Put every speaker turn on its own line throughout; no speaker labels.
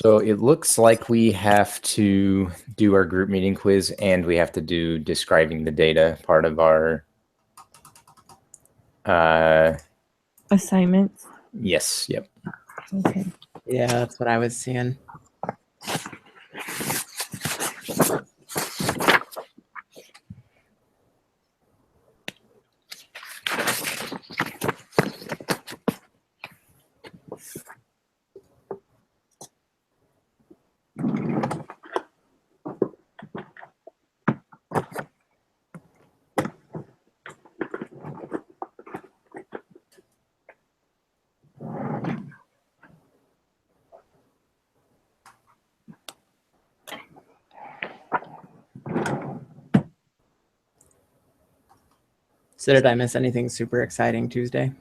So it looks like we have to do our group meeting quiz and we have to do describing the data part of our
assignments.
Yes, yep.
Okay.
Yeah, that's what I was seeing. So did I miss anything super exciting Tuesday?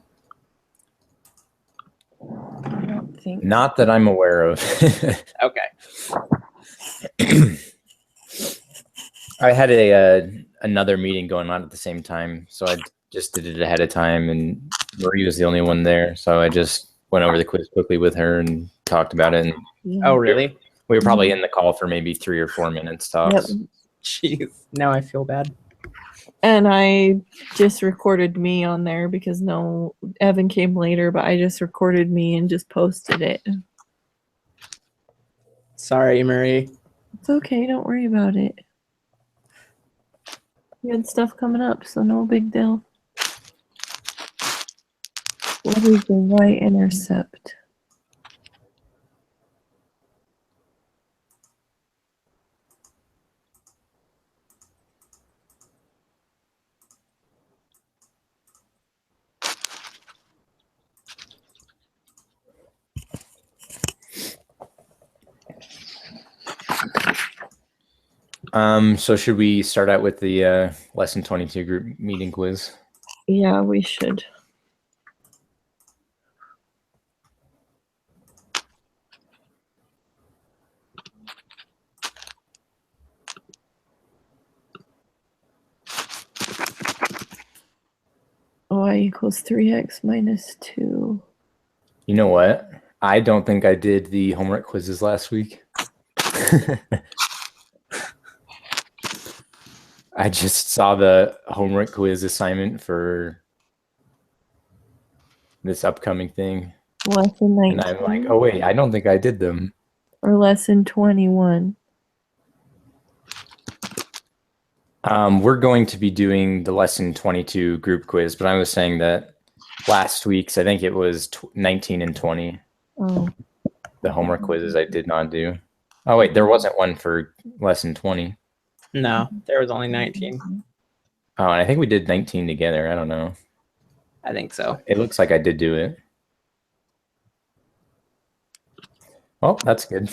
I don't think.
Not that I'm aware of.
Okay.
I had another meeting going on at the same time, so I just did it ahead of time, and Marie was the only one there, so I just went over the quiz quickly with her and talked about it. And
Oh, really?
we were probably in the call for maybe 3 or 4 minutes tops.
Yep.
Jeez. Now I feel bad.
And I just recorded me on there because no, Evan came later, but I just recorded me and just posted it.
Sorry, Marie.
It's okay, don't worry about it. You had stuff coming up, so no big deal. What is the y-intercept?
So should we start out with the lesson 22 group meeting quiz?
Yeah, we should. Y equals 3x minus 2.
You know what? I don't think I did the homework quizzes last week. I just saw the homework quiz assignment for this upcoming thing.
Lesson 19.
And I'm like, oh wait, I don't think I did them.
Or lesson 21.
We're going to be doing the lesson 22 group quiz, but I was saying that last week's, I think it was 19 and 20.
Oh.
The homework quizzes I did not do. Oh wait, there wasn't one for lesson 20.
No, there was only 19.
Oh, and I think we did 19 together. I don't know.
I think so.
It looks like I did do it. Oh, that's good.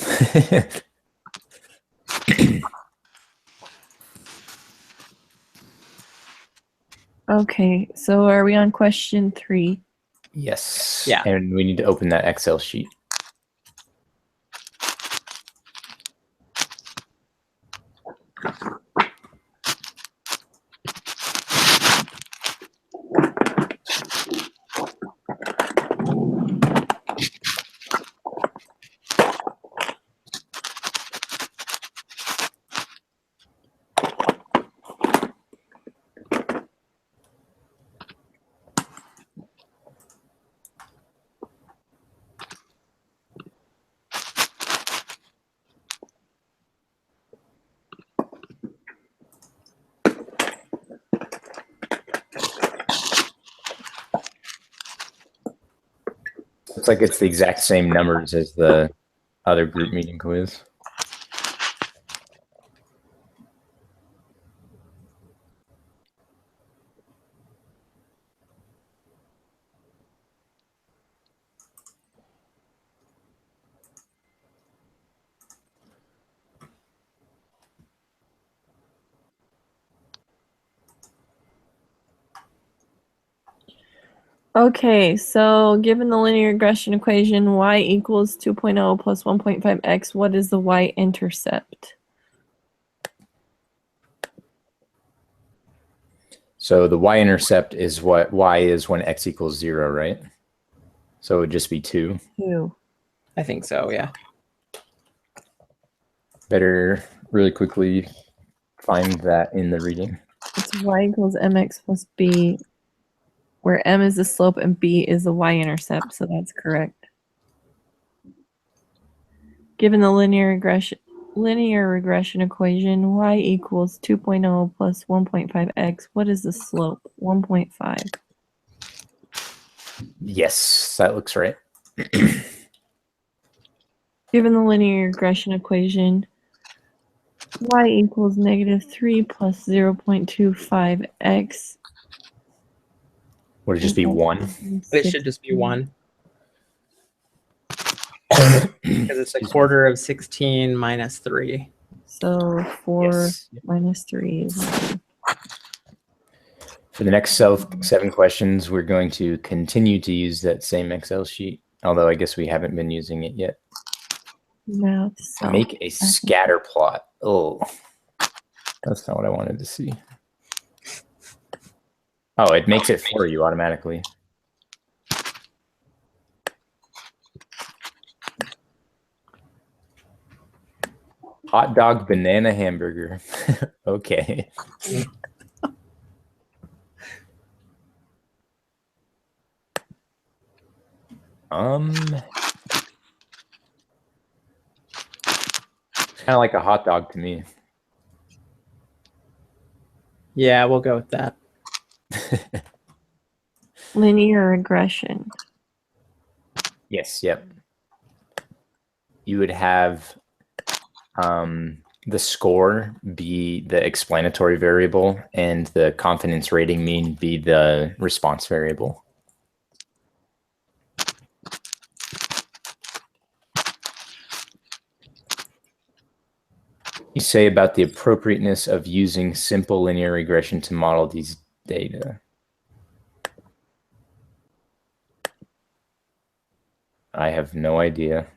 Okay, so are we on question 3?
Yes.
Yeah.
And we need to open that Excel sheet. Looks like it's the exact same numbers as the other group meeting quiz.
Okay, so given the linear regression equation y equals 2.0 plus 1.5x, what is the y-intercept?
So the y-intercept is what y is when x equals 0, right? So it would just be 2.
2.
I think so, yeah.
Better really quickly find that in the reading.
It's y equals mx plus b, where m is the slope and b is the y-intercept, so that's correct. Given the linear regression equation, y equals 2.0 plus 1.5x, what is the slope? 1.5.
Yes, that looks right.
Given the linear regression equation, y equals -3 plus 0.25x.
Would it just be 1?
It should just be 1. Because it's a quarter of 16 minus 3.
So 4
Yes.
minus 3 is 1.
For the next 7 questions, we're going to continue to use that same Excel sheet, although I guess we haven't been using it yet.
Math self.
Make a scatter plot. Oh, that's not what I wanted to see. Oh, it makes it for you automatically. Hot dog, banana, hamburger. Okay. Kind of like a hot dog to me.
Yeah, we'll go with that.
Linear regression.
Yes, yep. You would have the score be the explanatory variable and the confidence rating mean be the response variable. You say about the appropriateness of using simple linear regression to model these data. I have no idea.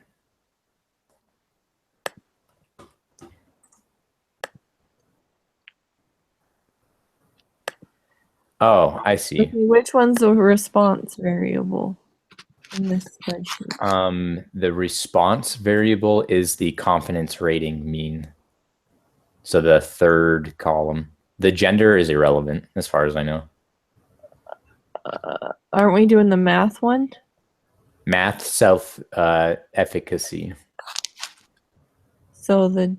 Oh, I see.
Okay, which one's the response variable in this spreadsheet?
The response variable is the confidence rating mean. So the third column. The gender is irrelevant as far as I know.
Aren't we doing the math one?
Math self-efficacy.
So the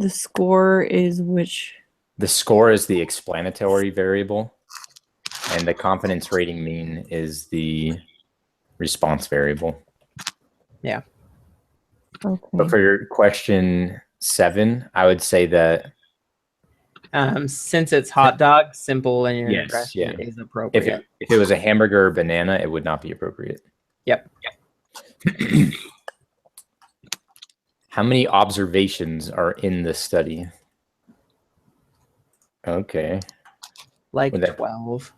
score is which?
The score is the explanatory variable, and the confidence rating mean is the response variable.
Yeah.
Okay.
But for your question 7, I would say that
Since it's hot dog, simple linear
Yes,
regression
yeah.
is appropriate.
if it was a hamburger or banana, it would not be appropriate.
Yep.
How many observations are in the study? Okay.
Like
Would that-
12.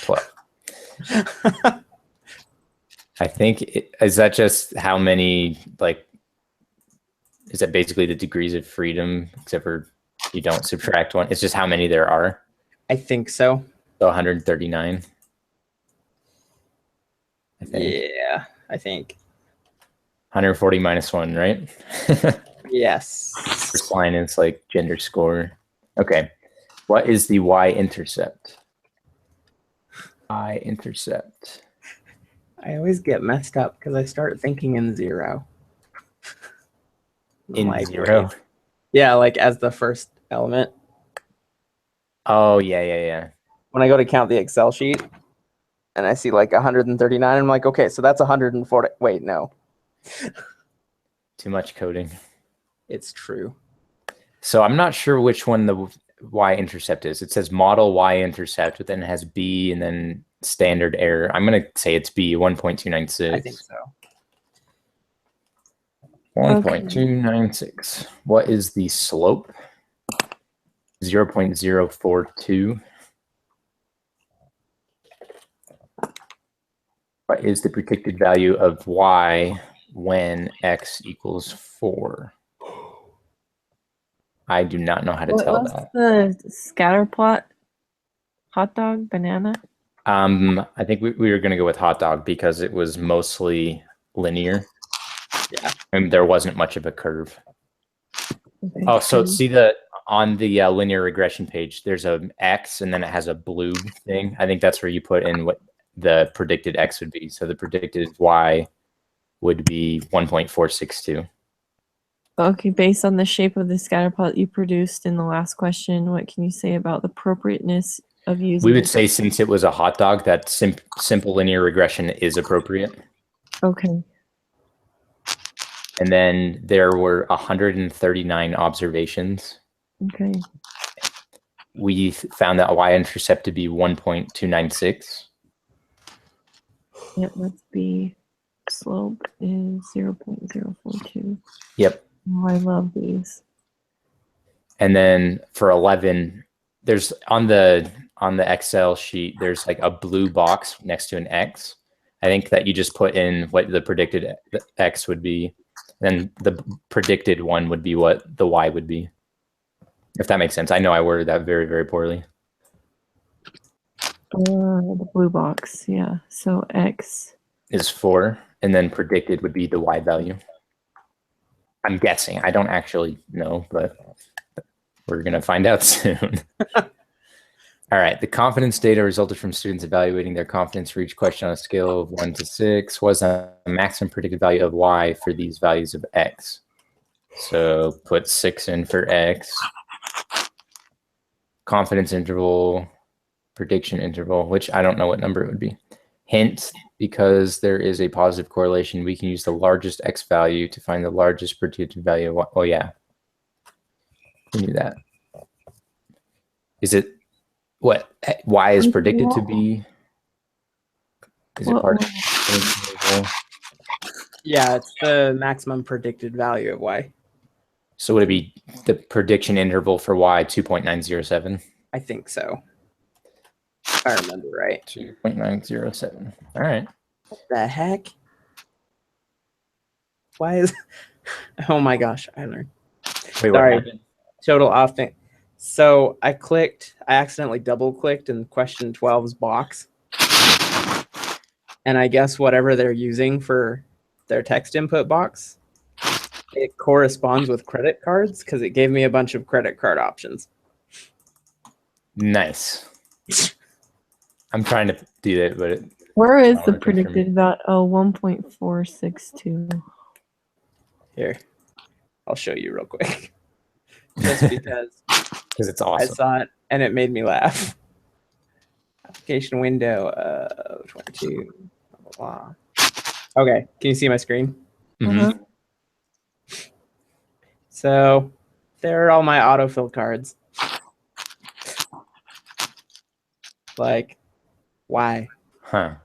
12. I think, is that just how many, like, is that basically the degrees of freedom, except for you don't subtract one? It's just how many there are.
I think so.
So 139. I think.
Yeah, I think.
140 minus 1, right?
Yes.
First line is like gender score. Okay. What is the y-intercept? Y-intercept.
I always get messed up because I start thinking in 0.
In
Like,
0?
Yeah, like as the first element.
Oh, yeah.
When I go to count the Excel sheet and I see like 139, I'm like, okay, so that's 140. Wait, no.
Too much coding.
It's true.
So I'm not sure which one the y-intercept is. It says model y-intercept, but then it has b and then standard error. I'm going to say it's b, 1.296.
I think so.
1.296. What is the slope? 0.042. What is the predicted value of y when x equals 4? I do not know how to tell
What's
that.
the scatter plot? Hot dog, banana?
I think we were going to go with hot dog because it was mostly linear.
Yeah.
And there wasn't much of a curve.
Okay.
Oh, so see on the linear regression page, there's a X and then it has a blue thing. I think that's where you put in what the predicted X would be. So the predicted Y would be 1.462.
Okay, based on the shape of the scatter plot you produced in the last question, what can you say about the appropriateness of using
We would
it?
say since it was a hot dog, that simple linear regression is appropriate.
Okay.
And then there were 139 observations.
Okay.
We found that y-intercept to be 1.296.
Yep, let's be slope is 0.042.
Yep.
Oh, I love these.
And then for 11, there's on the Excel sheet, there's like a blue box next to an X. I think that you just put in what the predicted X would be. Then the predicted one would be what the Y would be. If that makes sense. I know I worded that very, very poorly.
The blue box, yeah. So X.
Is 4, and then predicted would be the Y value. I'm guessing. I don't actually know, but we're going to find out soon. All right. The confidence data resulted from students evaluating their confidence for each question on a scale of 1 to 6 was a maximum predicted value of Y for these values of X. So put 6 in for X. Confidence interval, prediction interval, which I don't know what number it would be. Hint, because there is a positive correlation, we can use the largest X value to find the largest predicted value of Y. Oh, yeah. We knew that. Is it what Y is predicted to be? Is it part of
Yeah, it's the maximum predicted value of Y.
So would it be the prediction interval for Y 2.907?
I think so. If I remember right.
2.907. All right.
What the heck? Why is... Oh my gosh, I learned.
Wait, what
Sorry.
happened?
Total off thing. So I accidentally double clicked in question 12's box. And I guess whatever they're using for their text input box, it corresponds with credit cards because it gave me a bunch of credit card options.
Nice. I'm trying to do that, but
Where is
Oh,
the
that's good for me.
predicted value? Oh, 1.462.
Here, I'll show you real quick. Just because
because it's
I
awesome.
saw it and it made me laugh. Application window 22. Blah, blah, blah. Okay, can you see my screen?
Mhm.
Uh-huh.
So there are all my autofill cards. Like, why?
Huh.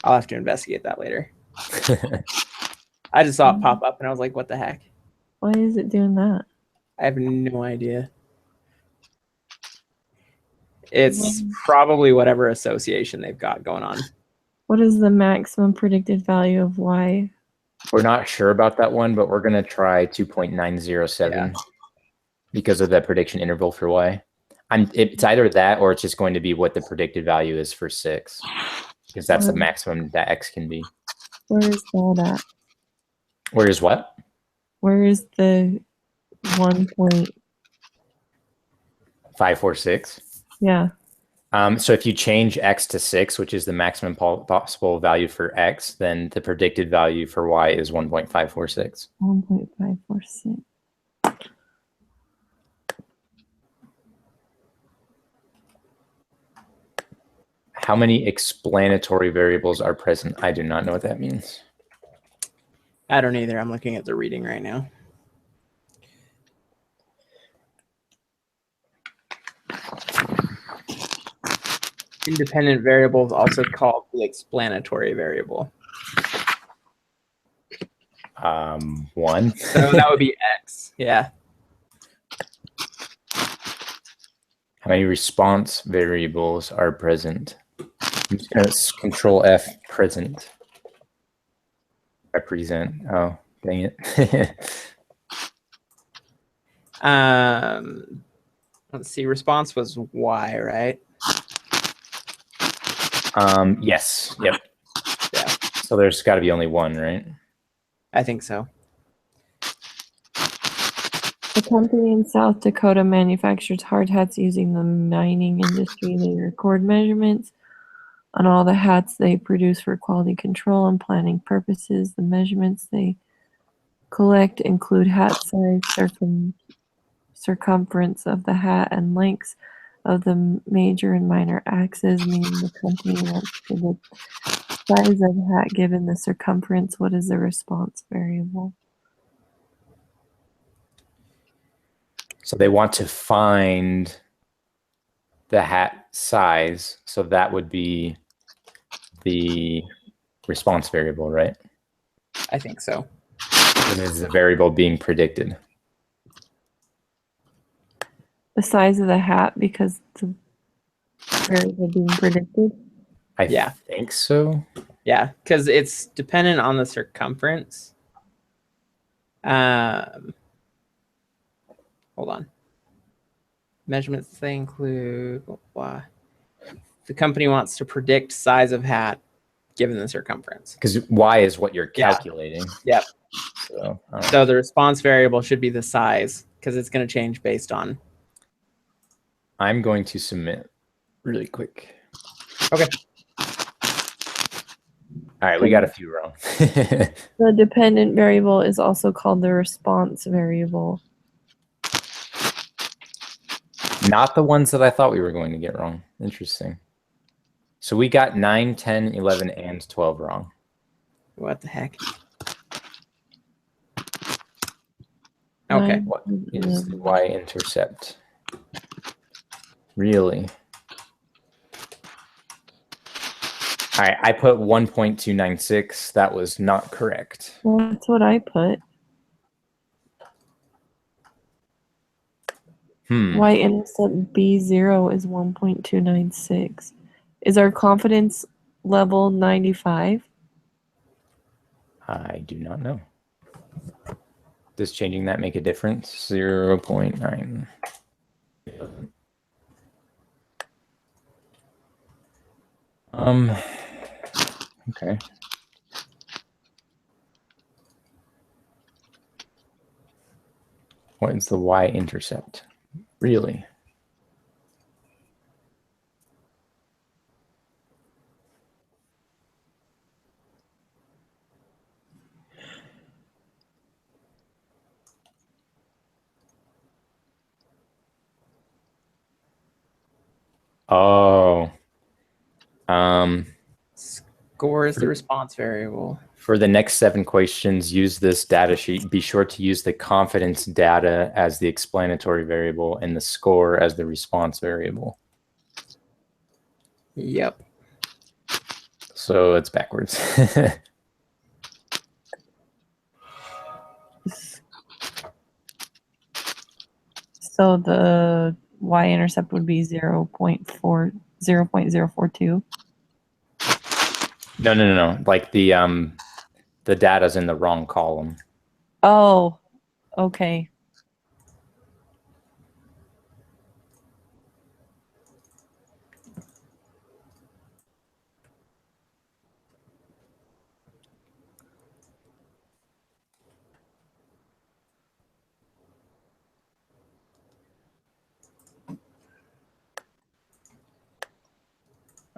I'll have to investigate that later. I just saw it pop up and I was like, what the heck?
Why is it doing that?
I have no idea. It's probably whatever association they've got going on.
What is the maximum predicted value of Y?
We're not sure about that one, but we're going to try 2.907
Yeah.
because of that prediction interval for Y. It's either that or it's just going to be what the predicted value is for 6 because that's the maximum that X can be.
Where is that at?
Where is what?
Where is the 1 point?
546.
Yeah.
So if you change X to 6, which is the maximum possible value for X, then the predicted value for Y is 1.546.
1.546.
How many explanatory variables are present? I do not know what that means.
I don't either. I'm looking at the reading right now. Independent variable is also called the explanatory variable.
1.
So that would be X. Yeah.
How many response variables are present? I'm just going to Control F present. Represent. Oh, dang it.
Let's see. Response was Y, right?
Yes. Yep.
Yeah.
So there's got to be only one, right?
I think so.
A company in South Dakota manufactures hard hats using the mining industry. They record measurements on all the hats they produce for quality control and planning purposes. The measurements they collect include hat size, circumference of the hat, and lengths of the major and minor axes, meaning the company wants to the size of hat given the circumference. What is the response variable?
So they want to find the hat size. So that would be the response variable, right?
I think so.
It is the variable being predicted.
The size of the hat because the variable being predicted.
I
Yeah.
think so.
Yeah, because it's dependent on the circumference. Hold on. Measurements they include blah. The company wants to predict size of hat given the circumference.
Because y is what you're
Yeah.
calculating.
Yep.
So, I don't know.
So the response variable should be the size because it's going to change based on.
I'm going to submit really quick.
Okay.
All right, we got a few wrong.
The dependent variable is also called the response variable.
Not the ones that I thought we were going to get wrong. Interesting. So we got 9, 10, 11, and 12 wrong.
What the heck? Okay.
What is the y-intercept? Really? All right, I put 1.296. That was not correct.
Well, that's what I put. Y-intercept B0 is 1.296. Is our confidence level 95?
I do not know. Does changing that make a difference? 0.9. Okay. What is the y-intercept? Really? Oh.
Score is the response variable.
For the next 7 questions, use this data sheet. Be sure to use the confidence data as the explanatory variable and the score as the response variable.
Yep.
So it's backwards.
So the y-intercept would be 0.042.
No. Like the data's in the wrong column.
Oh, okay.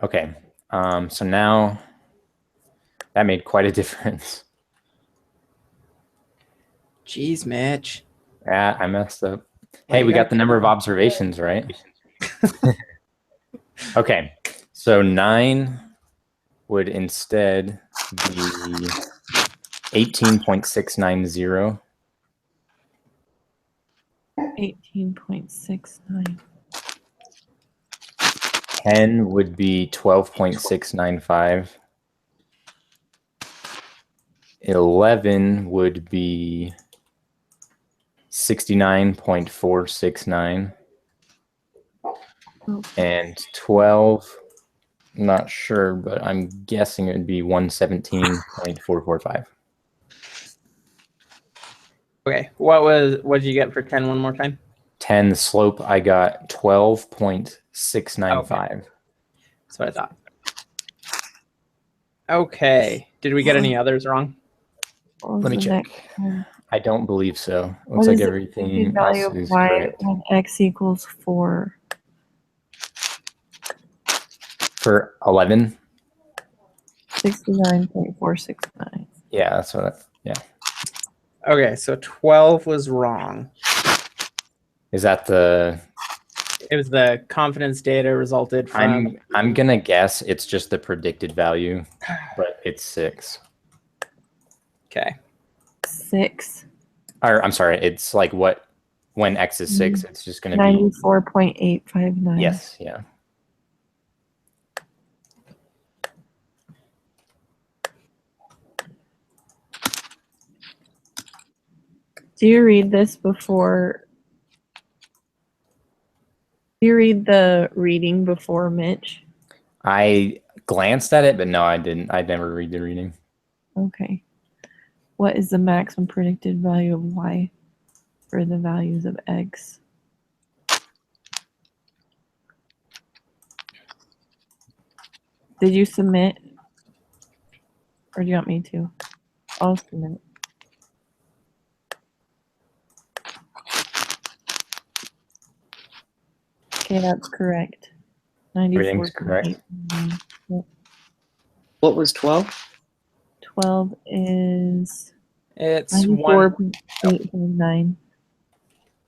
Okay. So now that made quite a difference.
Jeez, Mitch.
Yeah, I messed up. Hey, we got the number of observations, right? Okay. So 9 would instead be 18.690.
18.69.
10 would be 12.695. 11 would be 69.469. And 12, not sure, but I'm guessing it would be 117.445.
Okay. What did you get for 10 one more time?
10, the slope, I got 12.695.
That's what I thought. Okay. Did we get any others wrong?
What was
Let me
the
check.
next one?
I don't believe so.
What
Looks like
is the
everything
value
else
of
is
y
correct.
when x equals 4?
For 11,
69.469.
yeah, that's what. Yeah,
Okay, so 12 was wrong.
is that the?
It was the confidence data resulted from.
I'm gonna guess it's just the predicted value, but it's 6.
Okay.
6.
Or I'm sorry, it's like what when x is 6, it's just gonna be
94.859.
yes, yeah.
Do you read this before? Do you read the reading before, Mitch?
I glanced at it, but no, I didn't. I never read the reading.
Okay. What is the maximum predicted value of y for the values of x? Did you submit? Or do you want me to? I'll submit. Okay, that's correct.
Everything's correct.
94.8.
What was 12?
12 is
It's one.
94.859.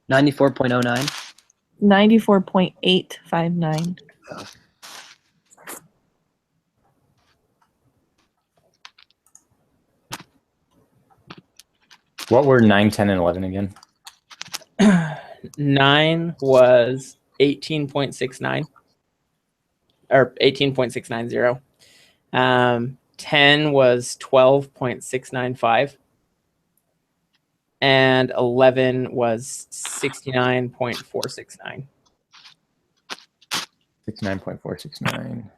94.09?
94.859.
What were 9, 10, and 11 again?
9 was 18.69 or 18.690. 10 was 12.695. And 11 was 69.469.
69.469.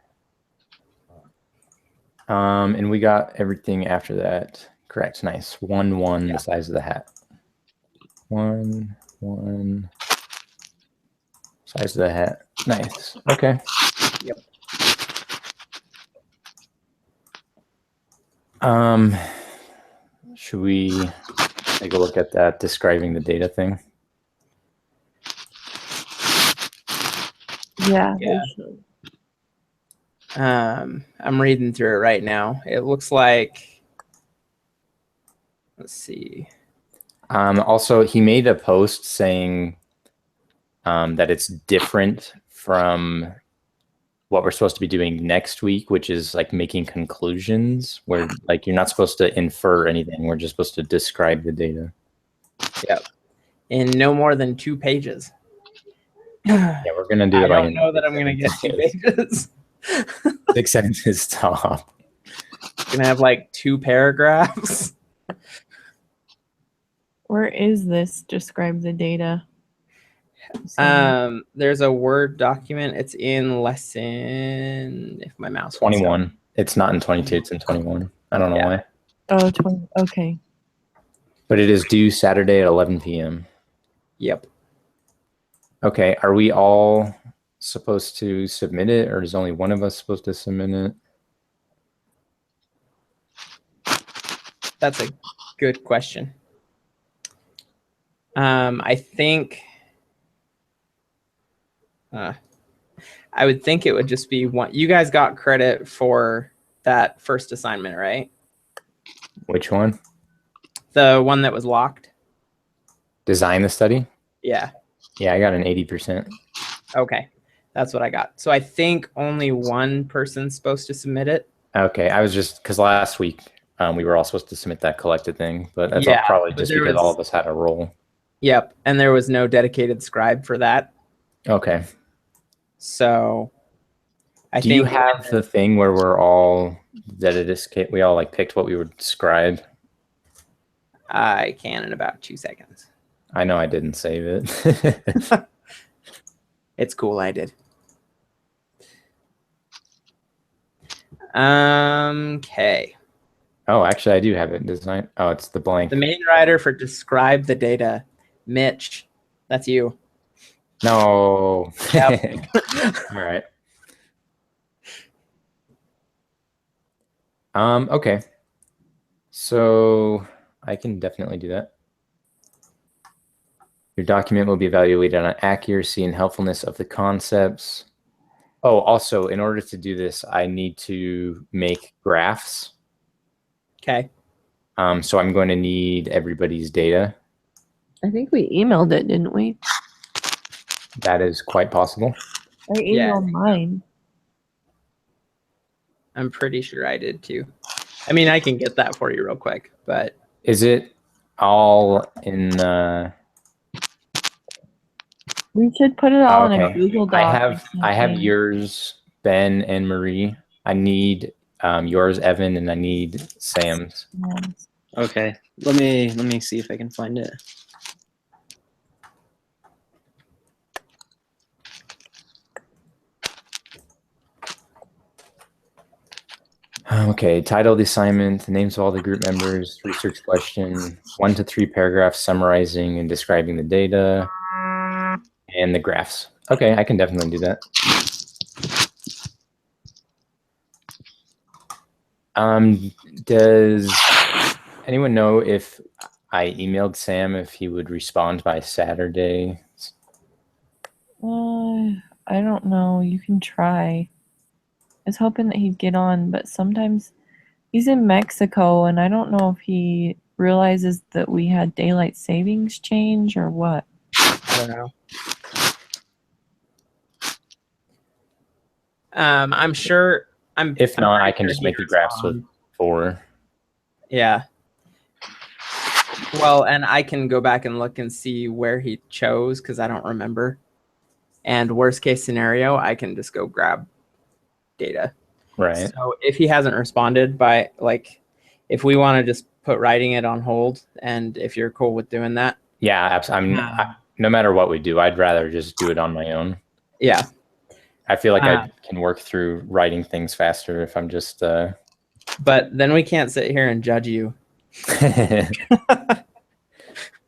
And we got everything after that correct. Nice. 1, 1,
Yeah.
the size of the hat. 1, 1, size of the hat. Nice. Okay.
Yep.
Should we take a look at that describing the data thing?
Yeah.
Yeah. I'm reading through it right now. It looks like, let's see.
Also, he made a post saying that it's different from what we're supposed to be doing next week, which is like making conclusions where like you're not supposed to infer anything. We're just supposed to describe the data.
Yep. In no more than 2 pages.
Yeah, we're going to do
I
it like
don't know that I'm going to get 2 pages.
6 sentences top.
Going to have like 2 paragraphs.
Where is this? Describe the data.
There's a Word document. It's in lesson, if my mouse wants to.
21. It's not in 22, it's in 21. I don't know
Yeah.
why.
Oh, 20. Okay.
But it is due Saturday at 11 p.m.
Yep.
Okay, are we all supposed to submit it, or is only one of us supposed to submit it?
That's a good question. I think I would think it would just be one. You guys got credit for that first assignment, right?
Which one?
The one that was locked?
Design the study?
Yeah.
Yeah, I got an 80%.
Okay. That's what I got. So I think only one person's supposed to submit it.
Okay, I was just, because last week we were all supposed to submit that collected thing, but that's
Yeah,
probably
but
just
there
because
was-
all of us had a role.
Yep. And there was no dedicated scribe for that.
Okay.
So I
Do
think
you have the thing where we're all, we all like picked what we would describe?
I can in about 2 seconds.
I know I didn't save it.
It's cool. I did. Okay.
Oh, actually, I do have it designed. Oh, it's the blank.
The main writer for describe the data, Mitch. That's you.
No.
Yep.
All right. Okay. So I can definitely do that. Your document will be evaluated on accuracy and helpfulness of the concepts. Oh, also, in order to do this, I need to make graphs.
Okay.
So I'm going to need everybody's data.
I think we emailed it, didn't we?
That is quite possible.
I
Yeah.
emailed mine.
I'm pretty sure I did too. I mean, I can get that for you real quick, but
Is it all in
We should put it all in a
okay.
Google Doc.
I have yours, Ben and Marie. I need yours, Evan, and I need Sam's.
Okay. Let me see if I can find it.
Okay, title of the assignment, the names of all the group members, research question, 1 to 3 paragraphs summarizing and describing the data, and the graphs. Okay, I can definitely do that. Does anyone know if I emailed Sam if he would respond by Saturday?
I don't know. You can try. I was hoping that he'd get on, but sometimes he's in Mexico, and I don't know if he realizes that we had daylight savings change or what.
I don't know. I'm sure.
If
I'm
not, I
pretty
can
sure
just
he
make the graphs with
responds.
4.
Yeah. Well, and I can go back and look and see where he chose because I don't remember. And worst case scenario, I can just go grab data.
Right.
So if he hasn't responded by if we want to just put writing it on hold, and if you're cool with doing that,
Yeah, absolutely. No matter what we do, I'd rather just do it on my own.
yeah.
I feel like I can work through writing things faster if I'm just.
But then we can't sit here and judge you.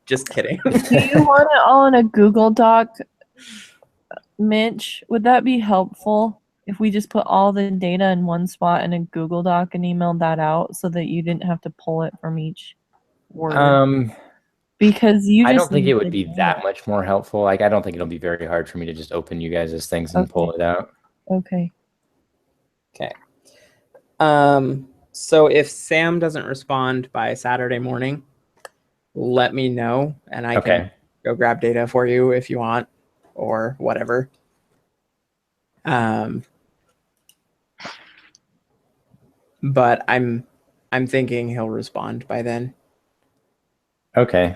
Just kidding.
Do you want it all in a Google Doc, Mitch? Would that be helpful if we just put all the data in one spot in a Google Doc and emailed that out so that you didn't have to pull it from each word? Because you
I
just
don't think
need
it would
the
be
data.
that much more helpful. Like, I don't think it'll be very hard for me to just open you guys' things and pull it out.
Okay.
Okay. So if Sam doesn't respond by Saturday morning, let me know and I can go grab data for you if you want or whatever. But I'm thinking he'll respond by then.
Okay.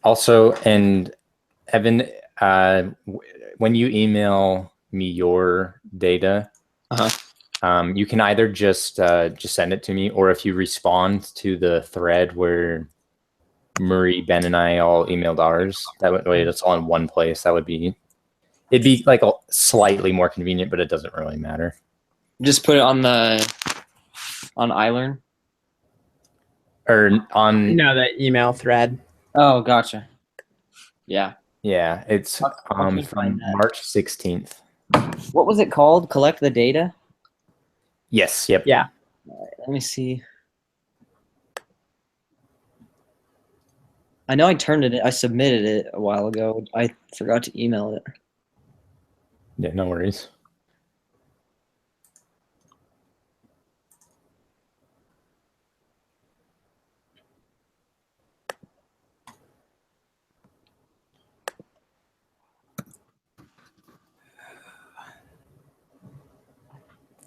Also, and Evan, when you email me your data, you can either just send it to me, or if you respond to the thread where Marie, Ben, and I all emailed ours, that way it's all in one place. It'd be like slightly more convenient, but it doesn't really matter.
Just put it on iLearn?
Or on...
No, that email thread.
Oh, gotcha. Yeah.
Yeah, it's from March 16th.
What was it called? Collect the data?
Yes, yep.
Yeah.
Let me see. I know I submitted it a while ago. I forgot to email it.
Yeah, no worries.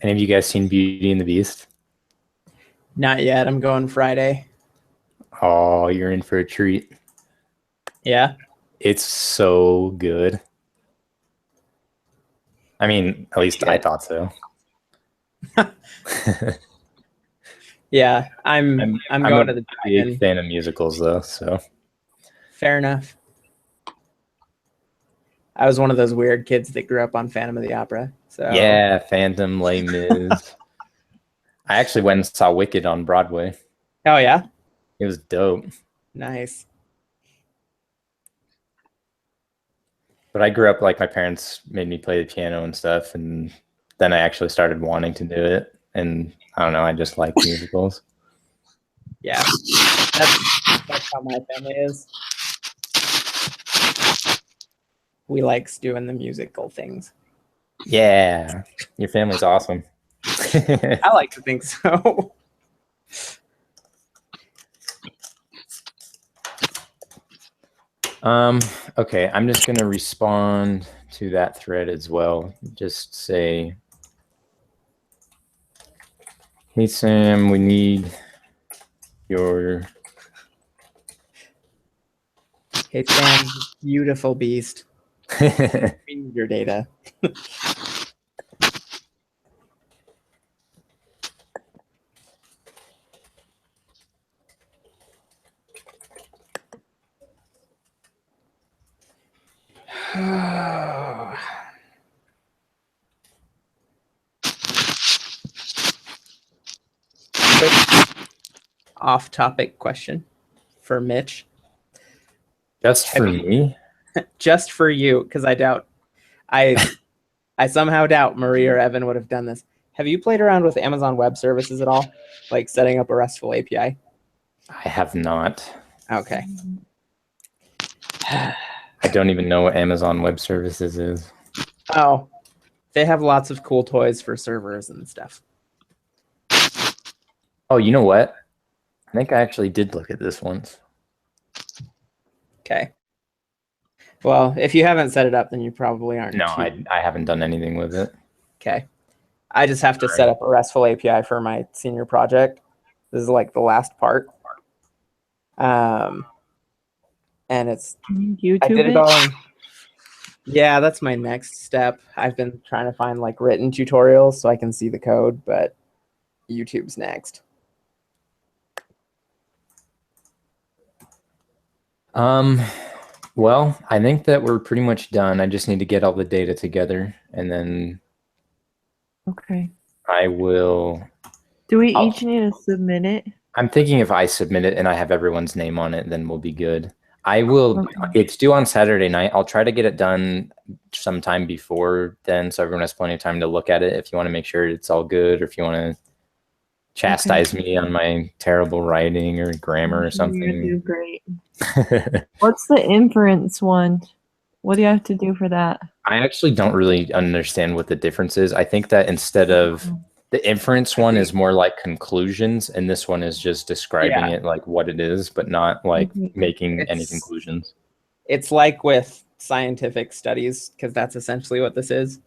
Any of you guys seen Beauty and the Beast?
Not yet. I'm going Friday.
Oh, you're in for a treat.
Yeah.
It's so good. I mean, at least I thought so.
Yeah, I'm going to the
big fan of musicals though, so
fair enough. I was one of those weird kids that grew up on Phantom of the Opera. So
yeah, Phantom, Les Mis. I actually went and saw Wicked on Broadway.
Oh yeah?
It was dope.
Nice.
But I grew up like my parents made me play the piano and stuff, and then I actually started wanting to do it. And I don't know, I just like musicals.
Yeah, that's how my family is. We likes doing the musical things.
Yeah, your family's awesome.
I like to think so.
Okay, I'm just gonna respond to that thread as well. Just say, hey Sam, we need your
Hey Sam, beautiful beast. We need your data. Quick off-topic question for Mitch.
just for me.
Just for you, because I somehow doubt Marie or Evan would have done this. Have you played around with Amazon Web Services at all? Like setting up a RESTful API?
I have not.
Okay.
I don't even know what Amazon Web Services is.
Oh, they have lots of cool toys for servers and stuff.
Oh, you know what? I think I actually did look at this once.
Okay. Well, if you haven't set it up, then you probably aren't.
No, I haven't done anything with it.
Okay. I just have to set up a RESTful API for my senior project. This is like the last part. And it's
YouTube
I did it
it?
all in, yeah, that's my next step. I've been trying to find like written tutorials so I can see the code, but YouTube's next.
Well, I think that we're pretty much done. I just need to get all the data together, and then
Okay.
I will.
Do we
I'll-
each need to submit it?
I'm thinking if I submit it and I have everyone's name on it, then we'll be good. I will.
Okay.
It's due on Saturday night. I'll try to get it done sometime before then, so everyone has plenty of time to look at it. If you want to make sure it's all good, or if you want to chastise me on my terrible writing or grammar or
You're
something.
gonna do great. What's the inference one? What do you have to do for that?
I actually don't really understand what the difference is. I think that instead of the inference one is more like conclusions, and this one is just describing it like what it is, but not like making any
It's-
conclusions.
It's like with scientific studies, because that's essentially what this is.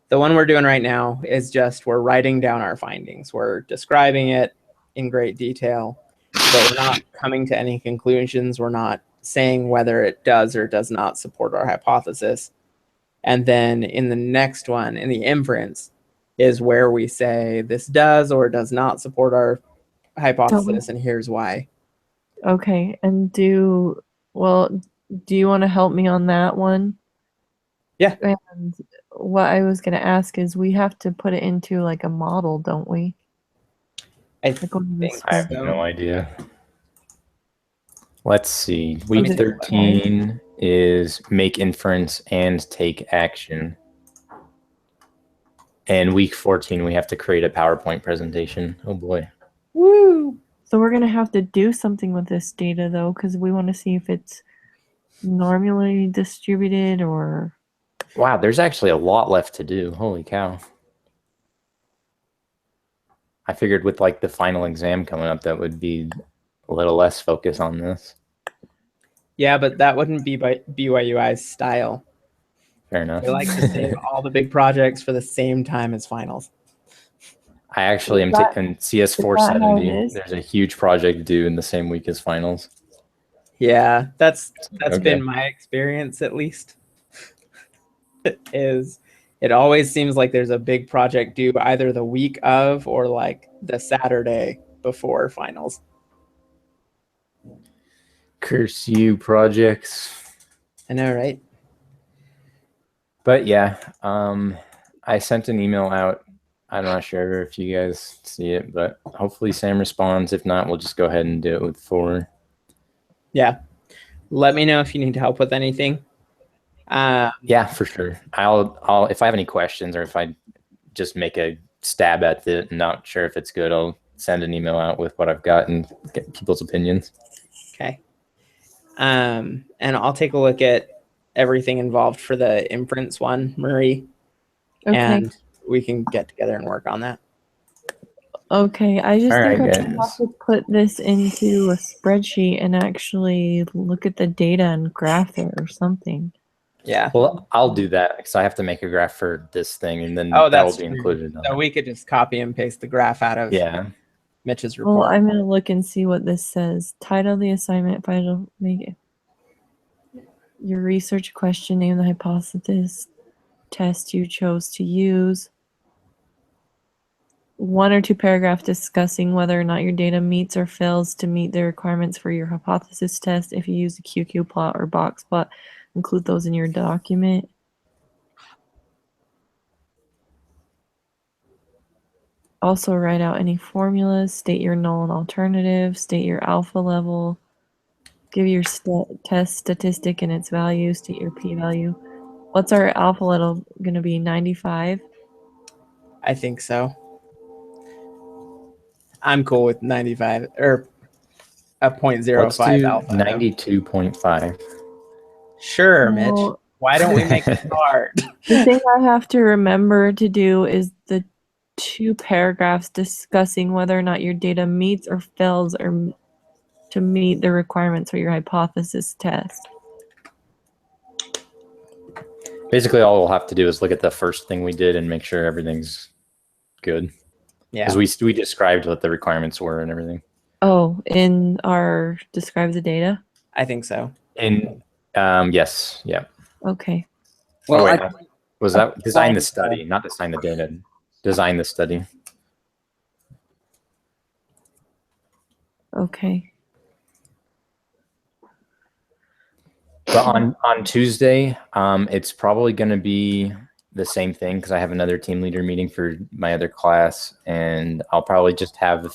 The one we're doing right now is just we're writing down our findings. We're describing it in great detail, but we're not coming to any conclusions. We're not saying whether it does or does not support our hypothesis. And then in the next one, in the inference, is where we say this does or does not support our hypothesis, and here's why.
Okay. And do you want to help me on that one?
Yeah.
And what I was going to ask is we have to put it into like a model, don't we?
I
Like one of the
think
I have
so.
no idea. Let's see.
Is
Week
it
13 is make inference and take action. And week 14, we have to create a PowerPoint presentation. Oh boy.
Woo!
So we're going to have to do something with this data though, because we want to see if it's normally distributed or.
Wow, there's actually a lot left to do. Holy cow. I figured with like the final exam coming up, that would be a little less focus on this.
Yeah, but that wouldn't be by BYUI's style.
Fair enough.
They like to save all the big projects for the same time as finals.
I actually am
Is that-
taking CS
is that how it
470.
is?
There's a huge project due in the same week as finals.
Yeah, that's
Okay.
been my experience at least. It always seems like there's a big project due either the week of or like the Saturday before finals.
Curse you, projects.
I know, right?
But yeah, I sent an email out. I'm not sure if you guys see it, but hopefully Sam responds. If not, we'll just go ahead and do it with 4.
Yeah. Let me know if you need help with anything.
Yeah, for sure. I'll if I have any questions or if I just make a stab at it and not sure if it's good, I'll send an email out with what I've got and get people's opinions.
Okay. And I'll take a look at everything involved for the inference one, Marie,
Okay.
and we can get together and work on that.
Okay. I just
All
think
right,
I have
guys.
to put this into a spreadsheet and actually look at the data and graph it or something.
Yeah.
Well, I'll do that because I have to make a graph for this thing, and then
Oh,
that will
that's
be
true.
included. On
So
it.
we could just copy and paste the graph out of
Yeah.
Mitch's
Well,
report.
I'm gonna look and see what this says. Title the assignment. Title. Make it. Your research question. Name the hypothesis. Test you chose to use. 1 or 2 paragraphs discussing whether or not your data meets or fails to meet the requirements for your hypothesis test. If you use a QQ plot or box plot, include those in your document. Also write out any formulas, state your null and alternative, state your alpha level, give your test statistic and its value, state your p-value. What's our alpha level going to be, 95?
I think so. I'm cool with 95 or a 0.05
Let's do
alpha. though.
92.5.
Sure, Mitch.
Well,
Why don't we make it hard?
the thing I have to remember to do is the 2 paragraphs discussing whether or not your data meets or fails or to meet the requirements for your hypothesis test.
Basically, all we'll have to do is look at the first thing we did and make sure everything's good.
Yeah.
Because we described what the requirements were and everything.
Oh, in our describe the data?
I think so.
And yes, yeah.
Okay.
Well,
Oh, wait,
I,
was that design the
Fine.
study, not design the data? Design the study.
Okay.
But on Tuesday, it's probably going to be the same thing because I have another team leader meeting for my other class, and I'll probably just have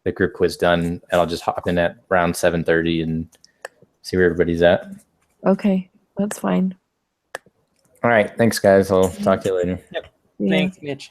the group quiz done, and I'll just hop in at around 7:30 and see where everybody's at.
Okay. That's fine.
All right, thanks guys. I'll talk to you later.
Yeah.
Thanks, Mitch.